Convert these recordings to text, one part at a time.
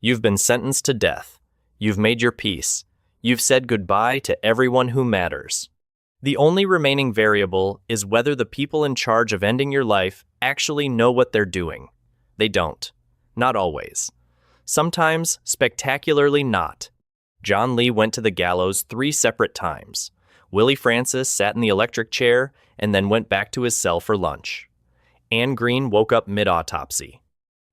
You've been sentenced to death. You've made your peace. You've said goodbye to everyone who matters. The only remaining variable is whether the people in charge of ending your life actually know what they're doing. They don't. Not always. Sometimes, spectacularly not. John Lee went to the gallows 3 separate times. Willie Francis sat in the electric chair and then went back to his cell for lunch. Greene woke up mid-autopsy.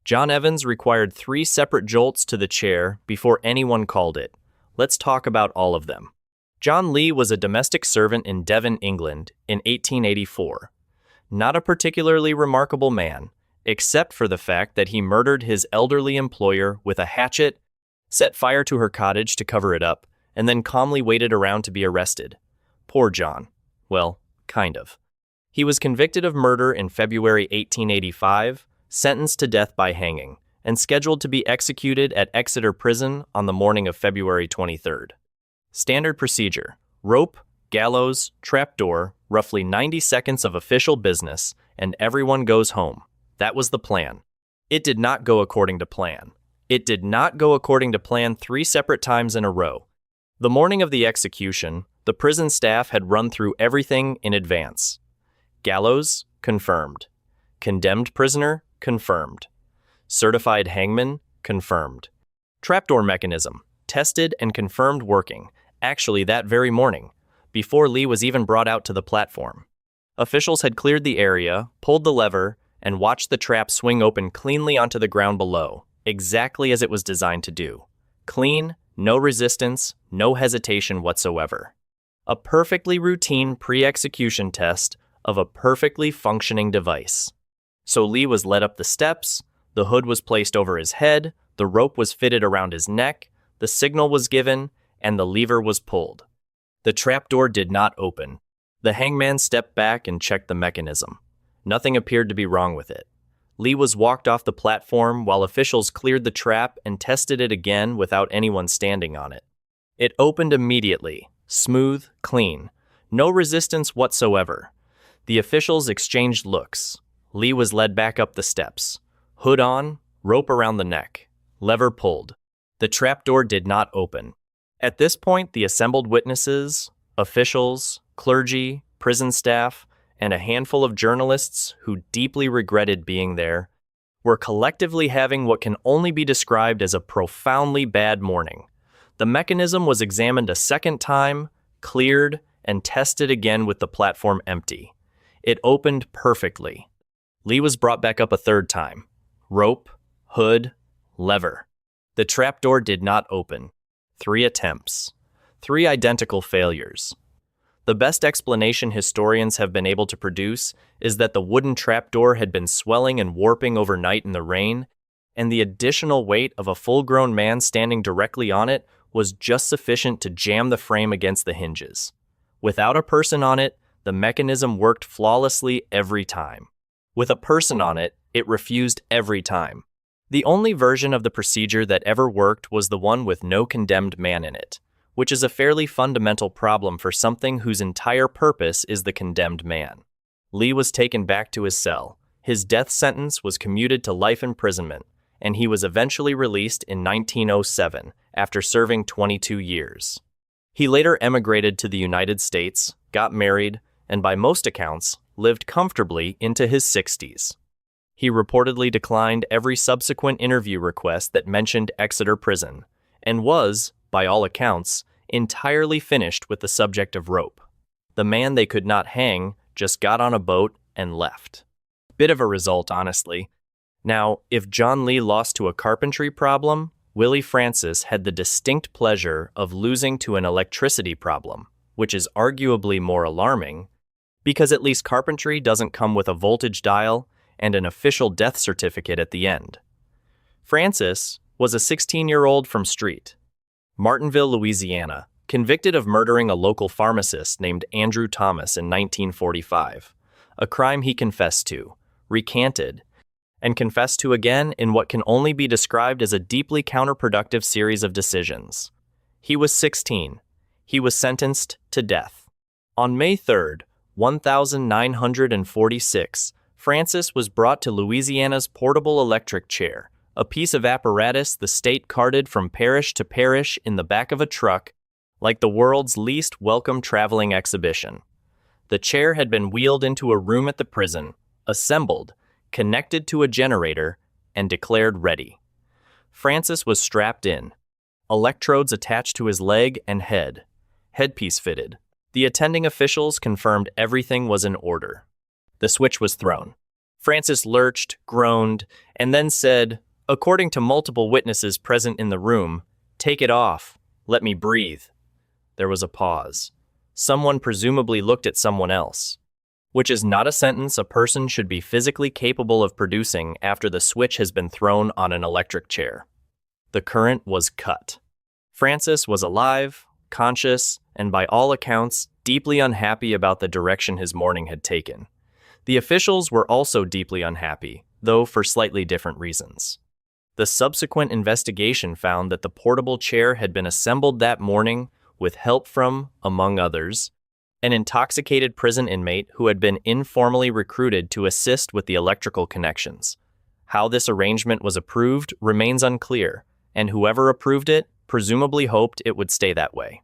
John Evans required 3 separate jolts to the chair before anyone called it. Let's talk about all of them. John Lee was a domestic servant in Devon, England, in 1884. Not a particularly remarkable man, except for the fact that he murdered his elderly employer with a hatchet, set fire to her cottage to cover it up, and then calmly waited around to be arrested. Poor John. Well, kind of. He was convicted of murder in February 1885, sentenced to death by hanging, and scheduled to be executed at Exeter Prison on the morning of February 23rd. Standard procedure: rope, gallows, trapdoor, roughly 90 seconds of official business, and everyone goes home. That was the plan. It did not go according to plan. It did not go according to plan 3 separate times in a row. The morning of the execution, the prison staff had run through everything in advance. Gallows, confirmed. Condemned prisoner, confirmed. Certified hangman, confirmed. Trapdoor mechanism, tested and confirmed working, actually that very morning, before Lee was even brought out to the platform. Officials had cleared the area, pulled the lever, and watched the trap swing open cleanly onto the ground below, exactly as it was designed to do. Clean, no resistance, no hesitation whatsoever. A perfectly routine pre-execution test of a perfectly functioning device. So Lee was led up the steps, the hood was placed over his head, the rope was fitted around his neck, the signal was given, and the lever was pulled. The trapdoor did not open. The hangman stepped back and checked the mechanism. Nothing appeared to be wrong with it. Lee was walked off the platform while officials cleared the trap and tested it again without anyone standing on it. It opened immediately, smooth, clean, no resistance whatsoever. The officials exchanged looks. Lee was led back up the steps. Hood on, rope around the neck, lever pulled. The trapdoor did not open. At this point, the assembled witnesses, officials, clergy, prison staff, and a handful of journalists who deeply regretted being there were collectively having what can only be described as a profoundly bad morning. The mechanism was examined a second time, cleared, and tested again with the platform empty. It opened perfectly. Lee was brought back up a third time. Rope, hood, lever. The trapdoor did not open. 3 attempts. 3 identical failures. The best explanation historians have been able to produce is that the wooden trapdoor had been swelling and warping overnight in the rain, and the additional weight of a full-grown man standing directly on it was just sufficient to jam the frame against the hinges. Without a person on it, the mechanism worked flawlessly every time. With a person on it, it refused every time. The only version of the procedure that ever worked was the one with no condemned man in it, which is a fairly fundamental problem for something whose entire purpose is the condemned man. Lee was taken back to his cell. His death sentence was commuted to life imprisonment, and he was eventually released in 1907 after serving 22 years. He later emigrated to the United States, got married, and by most accounts, lived comfortably into his 60s. He reportedly declined every subsequent interview request that mentioned Exeter Prison, and was, by all accounts, entirely finished with the subject of rope. The man they could not hang just got on a boat and left. Bit of a result, honestly. Now, if John Lee lost to a carpentry problem, Willie Francis had the distinct pleasure of losing to an electricity problem, which is arguably more alarming, because at least carpentry doesn't come with a voltage dial and an official death certificate at the end. Francis was a 16-year-old from Street, Martinville, Louisiana, convicted of murdering a local pharmacist named Andrew Thomas in 1945, a crime he confessed to, recanted, and confessed to again in what can only be described as a deeply counterproductive series of decisions. He was 16. He was sentenced to death. On May 3rd, 1946, Francis was brought to Louisiana's portable electric chair, a piece of apparatus the state carted from parish to parish in the back of a truck, like the world's least welcome traveling exhibition. The chair had been wheeled into a room at the prison, assembled, connected to a generator, and declared ready. Francis was strapped in, electrodes attached to his leg and head, headpiece fitted. The attending officials confirmed everything was in order. The switch was thrown. Francis lurched, groaned, and then said, according to multiple witnesses present in the room, "Take it off. Let me breathe." There was a pause. Someone presumably looked at someone else, which is not a sentence a person should be physically capable of producing after the switch has been thrown on an electric chair. The current was cut. Francis was alive, conscious, and by all accounts, deeply unhappy about the direction his morning had taken. The officials were also deeply unhappy, though for slightly different reasons. The subsequent investigation found that the portable chair had been assembled that morning with help from, among others, an intoxicated prison inmate who had been informally recruited to assist with the electrical connections. How this arrangement was approved remains unclear, and whoever approved it presumably hoped it would stay that way.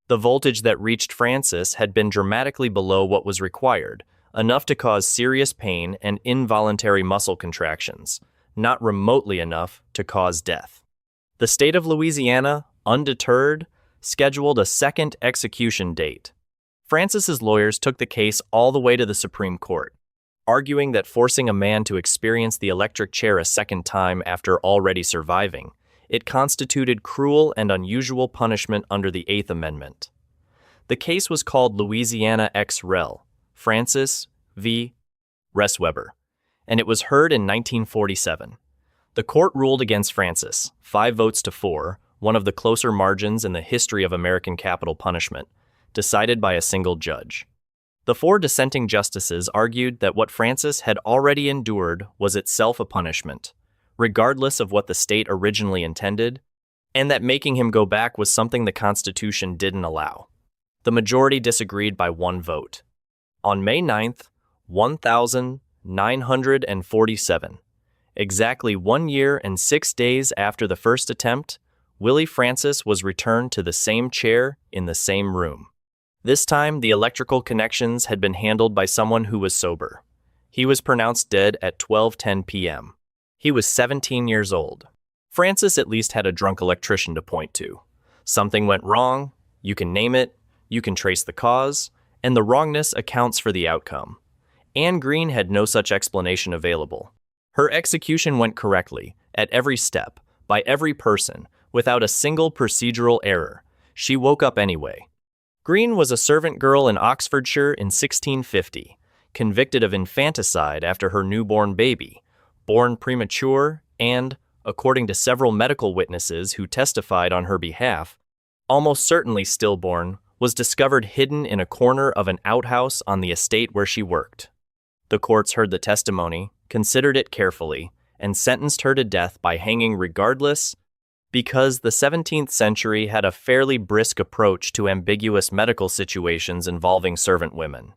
The voltage that reached Francis had been dramatically below what was required, enough to cause serious pain and involuntary muscle contractions, not remotely enough to cause death. The state of Louisiana, undeterred, scheduled a second execution date. Francis's lawyers took the case all the way to the Supreme Court, arguing that forcing a man to experience the electric chair a second time after already surviving, it constituted cruel and unusual punishment under the Eighth Amendment. The case was called Louisiana ex rel. Francis v. Resweber, and it was heard in 1947. The court ruled against Francis, 5 votes to 4, one of the closer margins in the history of American capital punishment, decided by a single judge. The 4 dissenting justices argued that what Francis had already endured was itself a punishment, regardless of what the state originally intended, and that making him go back was something the Constitution didn't allow. The majority disagreed by 1 vote. On May 9th, 1947, exactly 1 year and 6 days after the first attempt, Willie Francis was returned to the same chair in the same room. This time, the electrical connections had been handled by someone who was sober. He was pronounced dead at 12:10 p.m. He was 17 years old. Francis at least had a drunk electrician to point to. Something went wrong, you can name it, you can trace the cause, and the wrongness accounts for the outcome. Greene had no such explanation available. Her execution went correctly, at every step, by every person, without a single procedural error. She woke up anyway. Greene was a servant girl in Oxfordshire in 1650, convicted of infanticide after her newborn baby, born premature and, according to several medical witnesses who testified on her behalf, almost certainly stillborn, was discovered hidden in a corner of an outhouse on the estate where she worked. The courts heard the testimony, considered it carefully, and sentenced her to death by hanging regardless, because the 17th century had a fairly brisk approach to ambiguous medical situations involving servant women.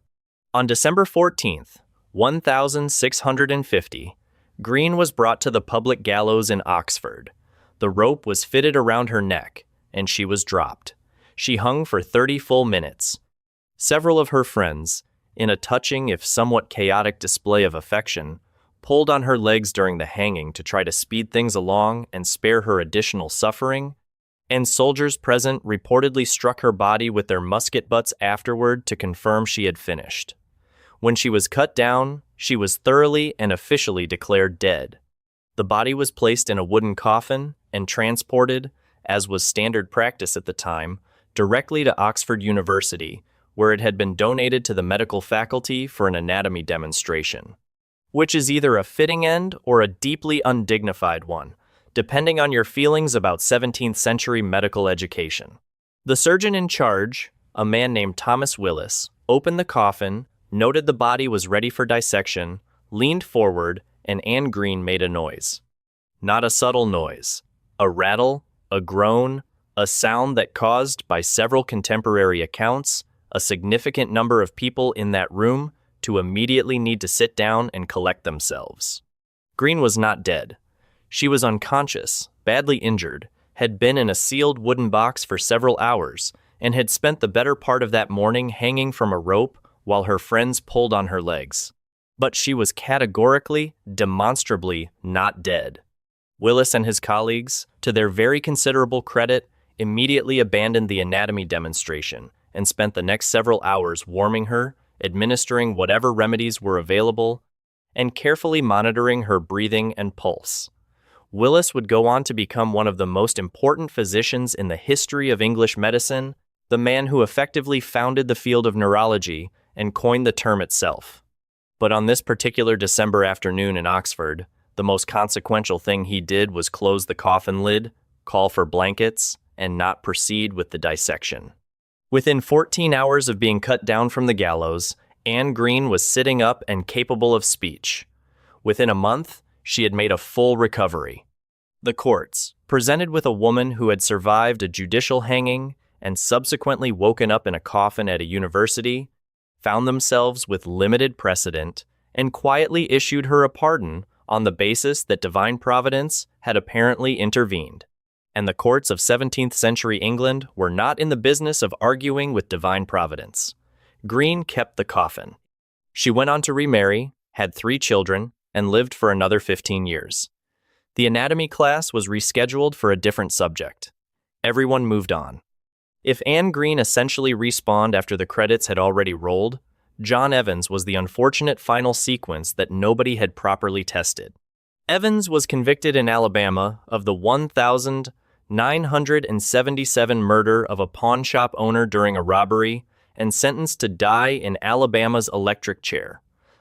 On December 14th, 1650, Greene was brought to the public gallows in Oxford. The rope was fitted around her neck, and she was dropped. She hung for 30 full minutes. Several of her friends, in a touching if somewhat chaotic display of affection, pulled on her legs during the hanging to try to speed things along and spare her additional suffering, and soldiers present reportedly struck her body with their musket butts afterward to confirm she had finished. When she was cut down, she was thoroughly and officially declared dead. The body was placed in a wooden coffin and transported, as was standard practice at the time, directly to Oxford University, where it had been donated to the medical faculty for an anatomy demonstration, which is either a fitting end or a deeply undignified one, depending on your feelings about 17th century medical education. The surgeon in charge, a man named Thomas Willis, opened the coffin, noted the body was ready for dissection, leaned forward, and Anne Greene made a noise. Not a subtle noise. A rattle, a groan, a sound that caused, by several contemporary accounts, a significant number of people in that room to immediately need to sit down and collect themselves. Greene was not dead. She was unconscious, badly injured, had been in a sealed wooden box for several hours, and had spent the better part of that morning hanging from a rope while her friends pulled on her legs. But she was categorically, demonstrably not dead. Willis and his colleagues, to their very considerable credit, immediately abandoned the anatomy demonstration and spent the next several hours warming her, administering whatever remedies were available, and carefully monitoring her breathing and pulse. Willis would go on to become one of the most important physicians in the history of English medicine, the man who effectively founded the field of neurology and coined the term itself. But on this particular December afternoon in Oxford, the most consequential thing he did was close the coffin lid, call for blankets, and not proceed with the dissection. Within 14 hours of being cut down from the gallows, Anne Greene was sitting up and capable of speech. Within a month, she had made a full recovery. The courts, presented with a woman who had survived a judicial hanging and subsequently woken up in a coffin at a university, found themselves with limited precedent and quietly issued her a pardon on the basis that divine providence had apparently intervened. And the courts of 17th century England were not in the business of arguing with divine providence. Greene kept the coffin. She went on to remarry, had 3 children, and lived for another 15 years. The anatomy class was rescheduled for a different subject. Everyone moved on. If Anne Greene essentially respawned after the credits had already rolled, John Evans was the unfortunate final sequence that nobody had properly tested. Evans was convicted in Alabama of the 1,977 murder of a pawn shop owner during a robbery and sentenced to die in Alabama's electric chair,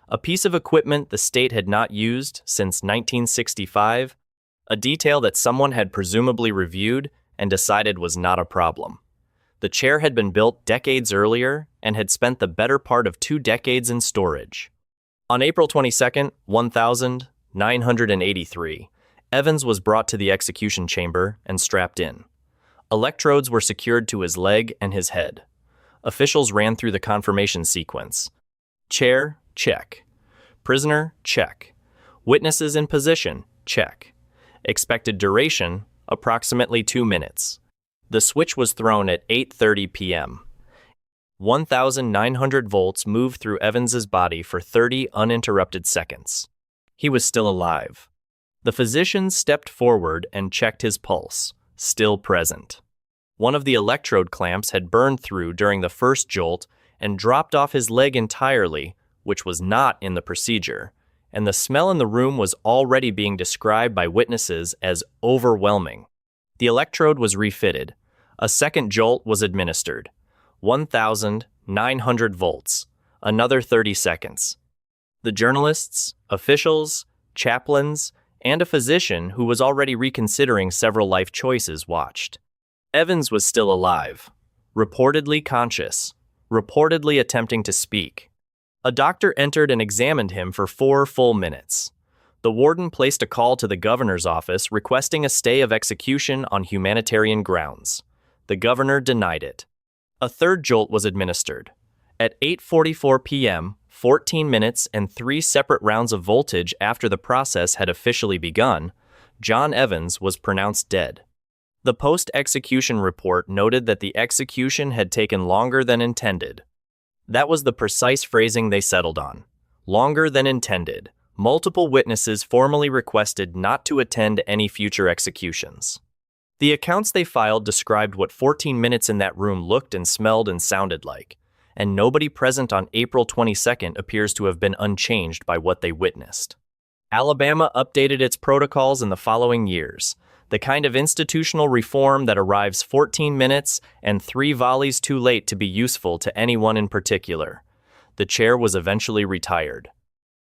a piece of equipment the state had not used since 1965, a detail that someone had presumably reviewed and decided was not a problem. The chair had been built decades earlier and had spent the better part of 2 decades in storage. On April 22, 1983, Evans was brought to the execution chamber and strapped in. Electrodes were secured to his leg and his head. Officials ran through the confirmation sequence. Chair, check. Prisoner, check. Witnesses in position, check. Expected duration, approximately 2 minutes. The switch was thrown at 8:30 p.m. 1,900 volts moved through Evans's body for 30 uninterrupted seconds. He was still alive. The physician stepped forward and checked his pulse, still present. One of the electrode clamps had burned through during the first jolt and dropped off his leg entirely, which was not in the procedure, and the smell in the room was already being described by witnesses as overwhelming. The electrode was refitted. A second jolt was administered. 1,900 volts, another 30 seconds. The journalists, officials, chaplains, and a physician who was already reconsidering several life choices watched. Evans was still alive, reportedly conscious, reportedly attempting to speak. A doctor entered and examined him for 4 full minutes. The warden placed a call to the governor's office requesting a stay of execution on humanitarian grounds. The governor denied it. A third jolt was administered. At 8:44 p.m., 14 minutes and 3 separate rounds of voltage after the process had officially begun, John Evans was pronounced dead. The post-execution report noted that the execution had taken longer than intended. That was the precise phrasing they settled on. Longer than intended. Multiple witnesses formally requested not to attend any future executions. The accounts they filed described what 14 minutes in that room looked and smelled and sounded like, and nobody present on April 22nd appears to have been unchanged by what they witnessed. Alabama updated its protocols in the following years, the kind of institutional reform that arrives 14 minutes and 3 volleys too late to be useful to anyone in particular. The chair was eventually retired.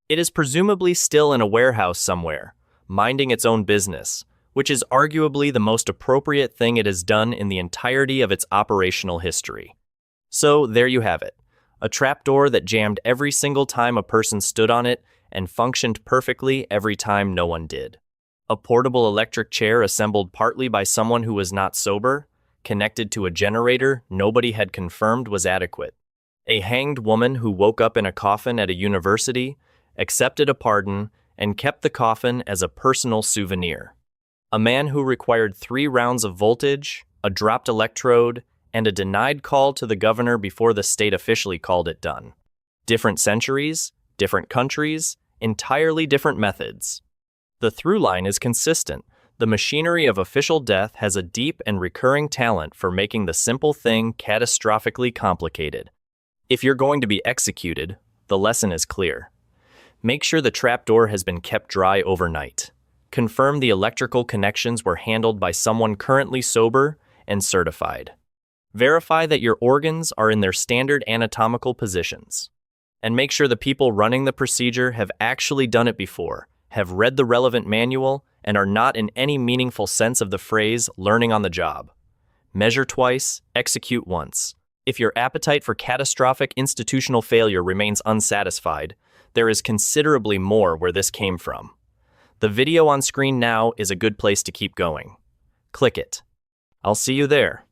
It is presumably still in a warehouse somewhere, minding its own business, which is arguably the most appropriate thing it has done in the entirety of its operational history. So there you have it, a trapdoor that jammed every single time a person stood on it and functioned perfectly every time no one did. A portable electric chair assembled partly by someone who was not sober, connected to a generator nobody had confirmed was adequate. A hanged woman who woke up in a coffin at a university, accepted a pardon, and kept the coffin as a personal souvenir. A man who required 3 rounds of voltage, a dropped electrode, and a denied call to the governor before the state officially called it done. Different centuries, different countries, entirely different methods. The through line is consistent. The machinery of official death has a deep and recurring talent for making the simple thing catastrophically complicated. If you're going to be executed, the lesson is clear. Make sure the trapdoor has been kept dry overnight. Confirm the electrical connections were handled by someone currently sober and certified. Verify that your organs are in their standard anatomical positions. And make sure the people running the procedure have actually done it before, have read the relevant manual, and are not in any meaningful sense of the phrase learning on the job. Measure twice, execute once. If your appetite for catastrophic institutional failure remains unsatisfied, there is considerably more where this came from. The video on screen now is a good place to keep going. Click it. I'll see you there.